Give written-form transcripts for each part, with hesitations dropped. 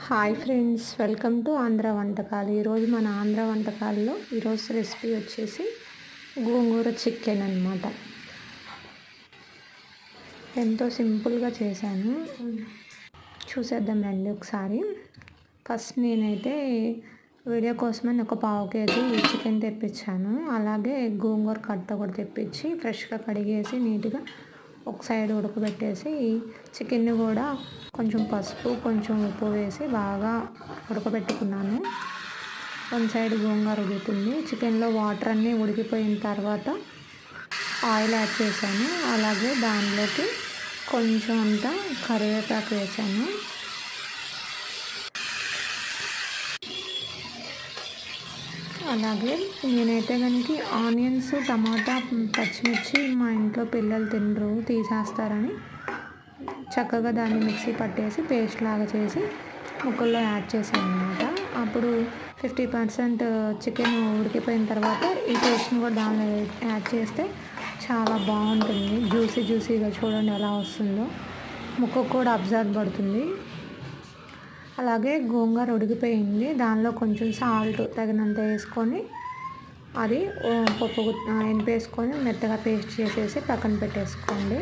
Hi friends, welcome to Andhra వంటకాలు. ఈరోజు మన ఆంధ్ర వంటకాల్లో ఈరోజు రెసిపీ వచ్చేసి గోంగూర చికెన్ అన్నమాట. ఎంతో సింపుల్గా చేశాను, చూసేద్దాం రండి ఒకసారి. ఫస్ట్ నేనైతే వీడియో కోసమని ఒక పావు కేజీ చికెన్ తెప్పించాను. అలాగే గోంగూర కట్ట కూడా తెప్పించి ఫ్రెష్గా కడిగేసి నీట్గా ఒక సైడ్ ఉడకబెట్టేసి చికెన్ని కూడా కొంచెం పసుపు కొంచెం ఉప్పు వేసి బాగా ఉడకబెట్టుకున్నాను. వన్ సైడ్ గోంగూర ఉడుకుతుంది. చికెన్లో వాటర్ అన్నీ ఉడికిపోయిన తర్వాత ఆయిల్ యాడ్ చేశాను. అలాగే దానిలోకి కొంచెం అంతా కరివేపాకు వేసాను. అలాగే నేనైతే కనుక ఆనియన్స్, టమాటా, పచ్చిమిర్చి మా ఇంట్లో పిల్లలు తినరు, తీసేస్తారని చక్కగా దాన్ని మిక్సీ పట్టేసి పేస్ట్ లాగా చేసి ముక్కల్లో యాడ్ చేశాను అన్నమాట. అప్పుడు 50% చికెన్ ఉడికిపోయిన తర్వాత ఈ పేస్ట్ని కూడా దానిలో యాడ్ చేస్తే చాలా బాగుంటుంది. జ్యూసీగా చూడండి ఎలా వస్తుందో, ముక్కకు కూడా అబ్జర్వ్ పడుతుంది. అలాగే గోంగూర ఉడికిపోయింది. దానిలో కొంచెం సాల్ట్ తగినంత వేసుకొని అది పప్పు ఎనిపేసుకొని మెత్తగా పేస్ట్ చేసేసి పక్కన పెట్టేసుకోండి.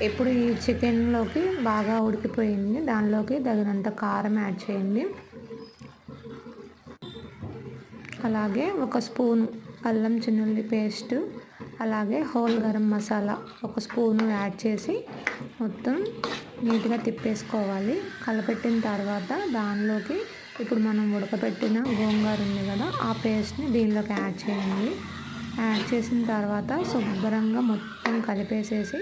ఇప్పుడు ఈ చికెన్లోకి బాగా ఉడికిపోయింది. దానిలోకి తగినంత కారం యాడ్ చేయండి. అలాగే ఒక స్పూను అల్లం చిన్నుల్లి పేస్ట్, అలాగే హోల్ గరం మసాలా ఒక స్పూను యాడ్ చేసి మొత్తం నీట్గా తిప్పేసుకోవాలి. కలపెట్టిన తర్వాత దానిలోకి ఇప్పుడు మనం ఉడకబెట్టిన గోంగూర ఉంది కదా, ఆ పేస్ట్ని దీనిలోకి యాడ్ చేయండి. యాడ్ చేసిన తర్వాత శుభ్రంగా మొత్తం కలిపేసేసి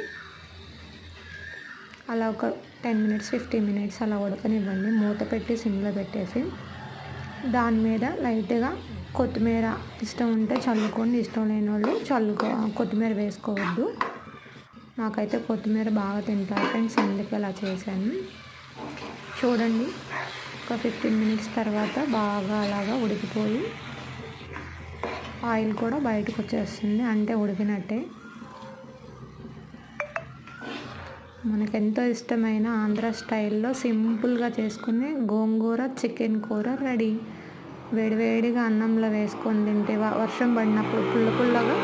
అలా ఒక 10 మినిట్స్ 15 మినిట్స్ అలా ఉడకనివ్వండి. మూత పెట్టి సిమ్లో పెట్టేసి దాని మీద లైట్గా కొత్తిమీర ఇష్టం ఉంటే చల్లుకోండి, ఇష్టం లేని వాళ్ళు కొత్తిమీర వేసుకోవద్దు. నాకైతే కొత్తిమీర బాగా తింటారు ఫ్రెండ్స్, అందుకే అలా చేశాను. చూడండి, ఒక 15 మినిట్స్ తర్వాత బాగా అలాగా ఉడికిపోయి ఆయిల్ కూడా బయటకు వచ్చేస్తుంది, అంటే ఉడికినట్టే. మనకెంతో ఇష్టమైన ఆంధ్ర స్టైల్లో సింపుల్గా చేసుకుని గోంగూర చికెన్ కూర రెడీ. వేడివేడిగా అన్నంలో వేసుకొని తింటే వర్షం పడినప్పుడు పుల్లగా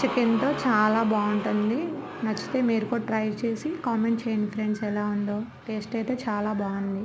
చికెన్తో చాలా బాగుంటుంది. నచ్చితే మీరు కూడా ట్రై చేసి కామెంట్ చేయండి ఫ్రెండ్స్, ఎలా ఉందో. టేస్ట్ అయితే చాలా బాగుంది.